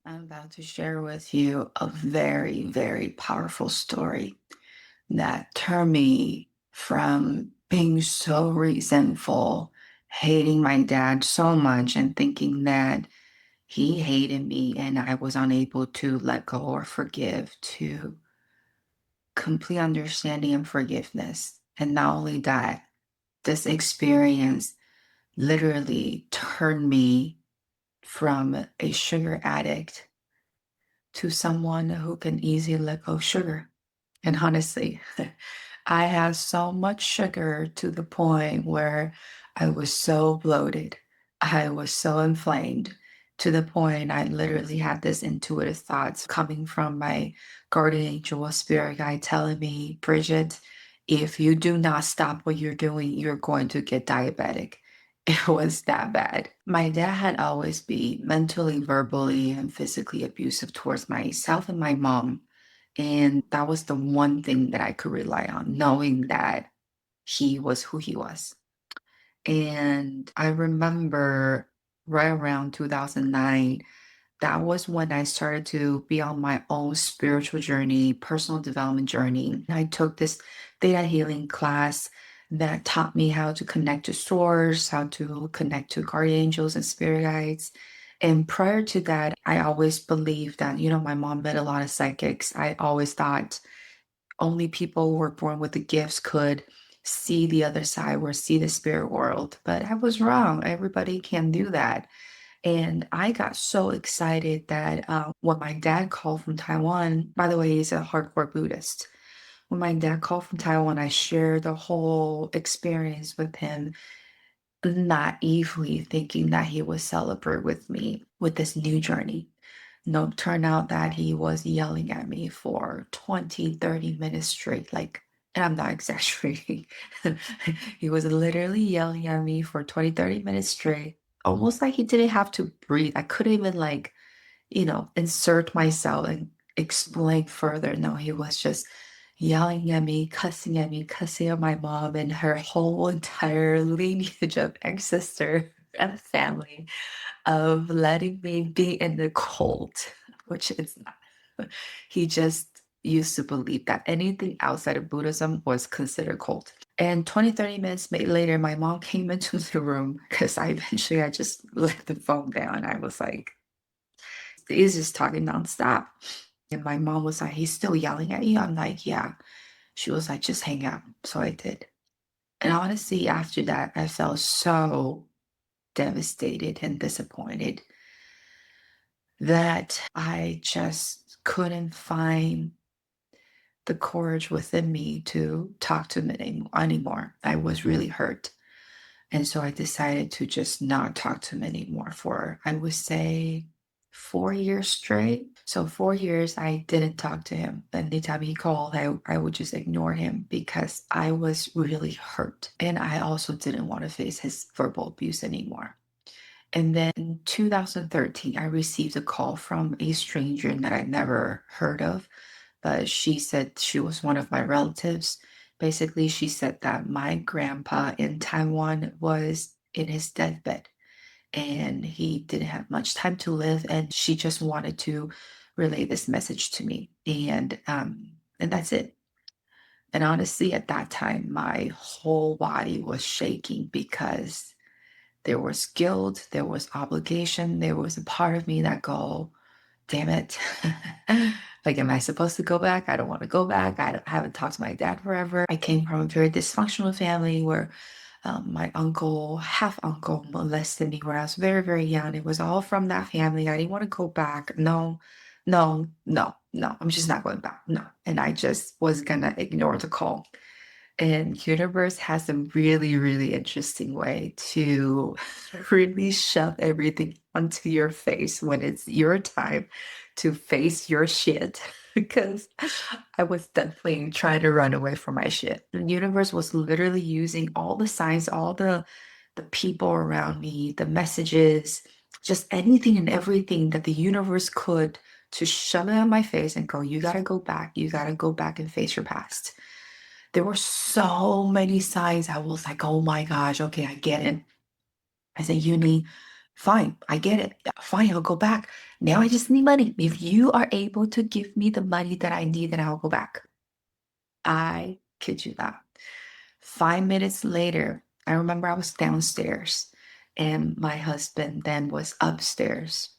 I'm about to share with you a very, very powerful story that turned me from being so resentful, hating my dad so much, and thinking that he hated me and I was unable to let go or forgive, to complete understanding and forgiveness. And not only that, this experience literally turned me from a sugar addict to someone who can easily let go of sugar. And honestly, I had so much sugar to the point where I was so bloated. I was so inflamed to the point I literally had this intuitive thoughts coming from my guardian angel, a spirit guide telling me, Bridget, if you do not stop what you're doing, you're going to get diabetic. It was that bad. My dad had always been mentally, verbally, and physically abusive towards myself and my mom. And that was the one thing that I could rely on, knowing that he was who he was. And I remember right around 2009, that was when I started to be on my own spiritual journey, personal development journey. I took this theta healing class that taught me how to connect to source, how to connect to guardian angels and spirit guides. And prior to that, I always believed that, my mom met a lot of psychics. I always thought only people who were born with the gifts could see the other side or see the spirit world. But I was wrong. Everybody can do that. And I got so excited that when my dad called from Taiwan, by the way, he's a hardcore Buddhist. When my dad called from Taiwan, I shared the whole experience with him, naively thinking that he would celebrate with me with this new journey. No, turned out that he was yelling at me for 20, 30 minutes straight. Like, and I'm not exaggerating. He was literally yelling at me for 20, 30 minutes straight, almost like he didn't have to breathe. I couldn't even, like, insert myself and explain further. No, he was just yelling at me, cussing at my mom and her whole entire lineage of ancestor and family of letting me be in the cult, which is not. He just used to believe that anything outside of Buddhism was considered cult. And 20, 30 minutes later, my mom came into the room because I just let the phone down. I was like, he's just talking nonstop. And my mom was like, he's still yelling at you? I'm like, yeah. She was like, just hang out. So I did. And honestly, after that, I felt so devastated and disappointed that I just couldn't find the courage within me to talk to him anymore. I was really hurt. And so I decided to just not talk to him anymore for, I would say, 4 years straight. So 4 years, I didn't talk to him. Anytime he called, I would just ignore him because I was really hurt. And I also didn't want to face his verbal abuse anymore. And then in 2013, I received a call from a stranger that I never heard of, but she said she was one of my relatives. Basically, she said that my grandpa in Taiwan was in his deathbed and he didn't have much time to live, and she just wanted to relay this message to me. And that's it. And honestly, at that time, my whole body was shaking because there was guilt, there was obligation, there was a part of me that go, damn it. Like, am I supposed to go back? I don't want to go back. Haven't talked to my dad forever. I came from a very dysfunctional family where my uncle, half uncle, molested me when I was very, very young. It was all from that family. I didn't want to go back. No, no, no, no. I'm just not going back. No. And I just was gonna ignore the call. And universe has a really, really interesting way to really shove everything onto your face when it's your time to face your shit. Because I was definitely trying to run away from my shit. The universe was literally using all the signs, all the people around me, the messages, just anything and everything that the universe could to shove it in my face and go, you gotta go back. You gotta go back and face your past. There were so many signs. I was like, oh my gosh, okay, I get it. I said, Uni, Fine, I get it. Yeah, fine, I'll go back. Now I just need money. If you are able to give me the money that I need, then I'll go back. I kid you not. 5 minutes later, I remember I was downstairs and my husband then was upstairs.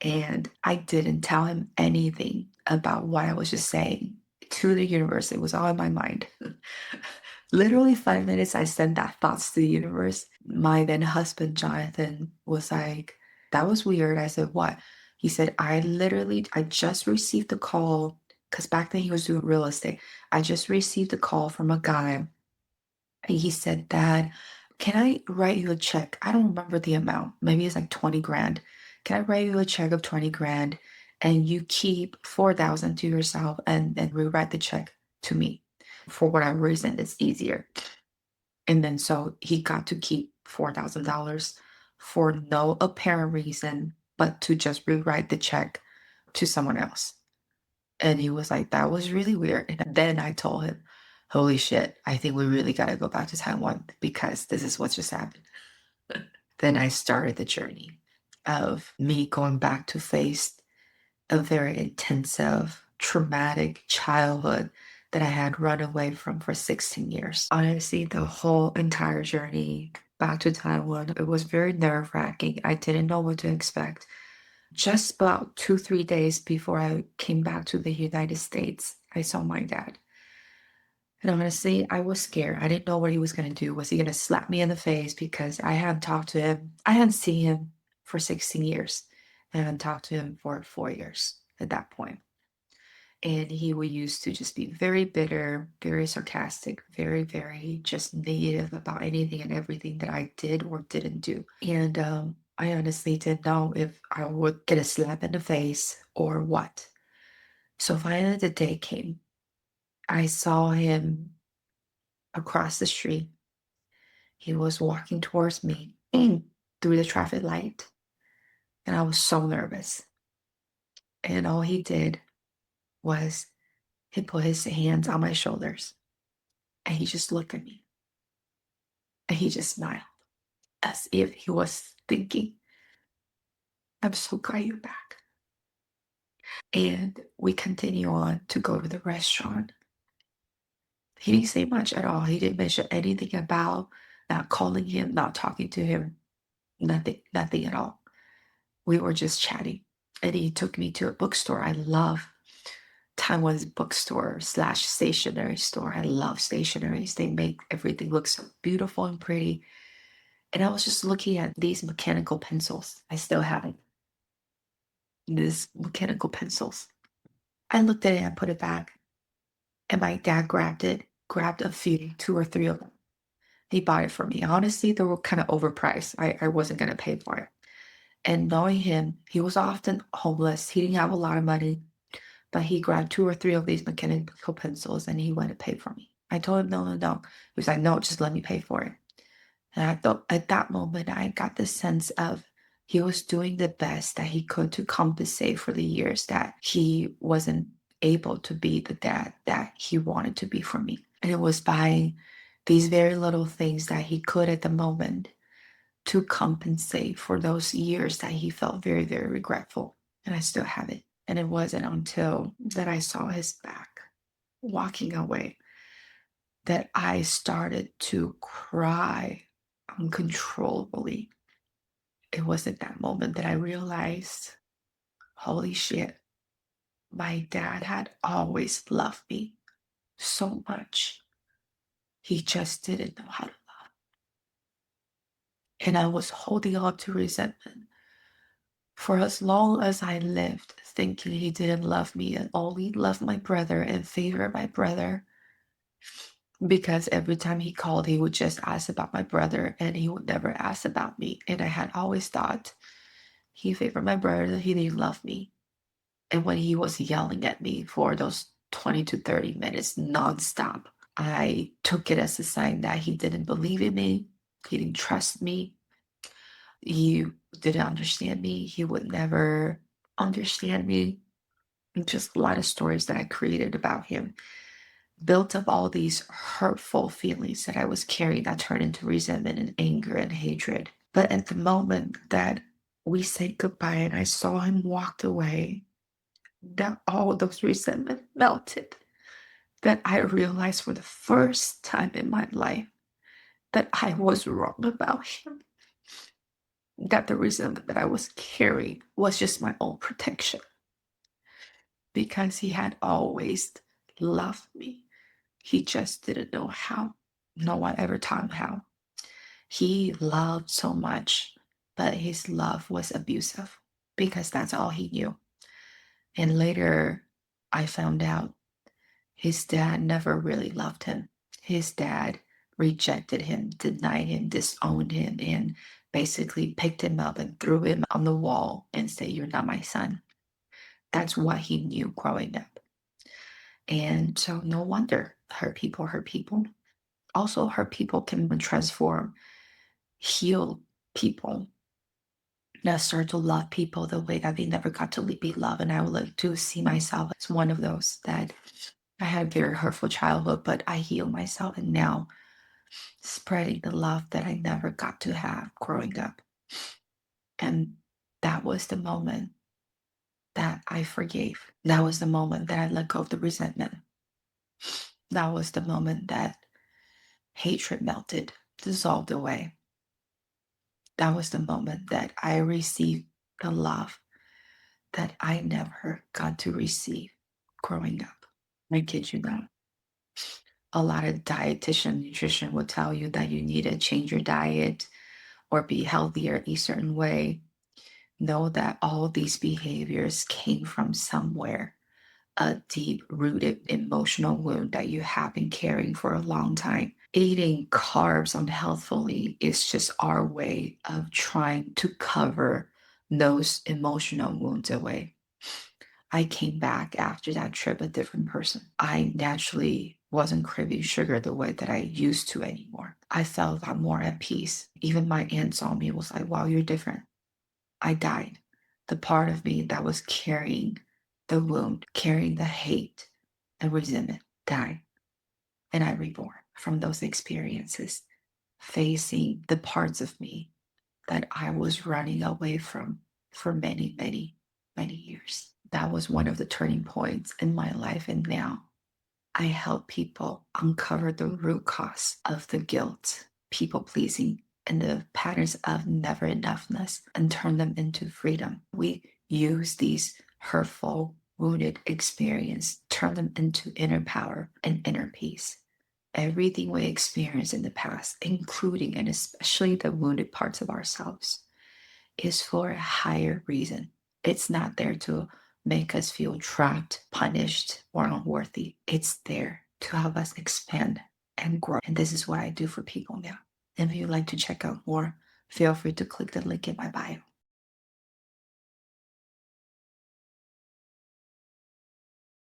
And I didn't tell him anything about what I was just saying to the universe. It was all in my mind. Literally 5 minutes, I sent that thoughts to the universe. My then husband, Jonathan, was like, that was weird. I said, what? He said, I just received a call because back then he was doing real estate. I just received a call from a guy. And he said, Dad, can I write you a check? I don't remember the amount. Maybe it's like 20 grand. Can I write you a check of 20 grand and you keep 4,000 to yourself and then rewrite the check to me? For whatever reason, it's easier. And then so he got to keep $4,000 for no apparent reason, but to just rewrite the check to someone else. And he was like, that was really weird. And then I told him, holy shit, I think we really got to go back to Taiwan because this is what just happened. Then I started the journey of me going back to face a very intensive, traumatic childhood that I had run away from for 16 years. Honestly, the whole entire journey back to Taiwan, it was very nerve wracking. I didn't know what to expect. Just about 2, 3 days before I came back to the United States, I saw my dad. And honestly, I was scared. I didn't know what he was going to do. Was he going to slap me in the face because I hadn't talked to him? I hadn't seen him for 16 years. I hadn't talked to him for 4 years at that point. And he would used to just be very bitter, very sarcastic, very, very just negative about anything and everything that I did or didn't do. And I honestly didn't know if I would get a slap in the face or what. So finally the day came. I saw him across the street. He was walking towards me through the traffic light. And I was so nervous. And all he did was he put his hands on my shoulders and he just looked at me and he just smiled as if he was thinking, I'm so glad you're back. And we continue on to go to the restaurant. He didn't say much at all. He didn't mention anything about not calling him, not talking to him, nothing, nothing at all. We were just chatting. And he took me to a bookstore. I love Taiwan's bookstore slash stationery store. I love stationeries. They make everything look so beautiful and pretty. And I was just looking at these mechanical pencils. I still have it. These mechanical pencils. I looked at it and put it back. And my dad grabbed it, grabbed a few, 2 or 3 of them. He bought it for me. Honestly, they were kind of overpriced. I wasn't going to pay for it. And knowing him, he was often homeless. He didn't have a lot of money, but he grabbed 2 or 3 of these mechanical pencils and he went to pay for me. I told him, no, no, no. He was like, no, just let me pay for it. And I thought at that moment, I got the sense of he was doing the best that he could to compensate for the years that he wasn't able to be the dad that he wanted to be for me. And it was by these very little things that he could at the moment to compensate for those years that he felt very, very regretful. And I still have it. And it wasn't until that I saw his back walking away that I started to cry uncontrollably. It was at that moment that I realized, holy shit, my dad had always loved me so much. He just didn't know how to love. And I was holding on to resentment for as long as I lived, thinking he didn't love me and only loved my brother and favored my brother. Because every time he called, he would just ask about my brother and he would never ask about me. And I had always thought he favored my brother, he didn't love me. And when he was yelling at me for those 20 to 30 minutes nonstop, I took it as a sign that he didn't believe in me, he didn't trust me, he didn't understand me, he would never understand me. And just a lot of stories that I created about him built up all these hurtful feelings that I was carrying that turned into resentment and anger and hatred. But at the moment that we said goodbye and I saw him walked away, that all those resentment melted. That I realized for the first time in my life that I was wrong about him. That the resentment that I was carrying was just my own protection because he had always loved me. He just didn't know how. No one ever taught him how. He loved so much, but his love was abusive because that's all he knew. And later, I found out his dad never really loved him. His dad rejected him, denied him, disowned him, and basically picked him up and threw him on the wall and said, "You're not my son." That's what he knew growing up. And so, no wonder hurt people hurt people. Also, hurt people can transform, heal people that start to love people the way that they never got to be loved. And I would like to see myself as one of those that I had a very hurtful childhood, but I healed myself and now spreading the love that I never got to have growing up. And that was the moment that I forgave. That was the moment that I let go of the resentment. That was the moment that hatred melted, dissolved away. That was the moment that I received the love that I never got to receive growing up. I kid you not. A lot of dietitian nutrition will tell you that you need to change your diet or be healthier a certain way. Know that all these behaviors came from somewhere, a deep rooted emotional wound that you have been carrying for a long time. Eating carbs unhealthfully is just our way of trying to cover those emotional wounds away. I came back after that trip a different person. I naturally wasn't craving sugar the way that I used to anymore. I felt a lot more at peace. Even my aunt saw me, was like, "Wow, you're different." I died. The part of me that was carrying the wound, carrying the hate and resentment died. And I reborn from those experiences, facing the parts of me that I was running away from for many, many, many years. That was one of the turning points in my life. And now I help people uncover the root cause of the guilt, people pleasing, and the patterns of never enoughness and turn them into freedom. We use these hurtful, wounded experience, turn them into inner power and inner peace. Everything we experience in the past, including and especially the wounded parts of ourselves, is for a higher reason. It's not there to make us feel trapped, punished, or unworthy. It's there to help us expand and grow. And this is what I do for people now. If you'd like to check out more, feel free to click the link in my bio.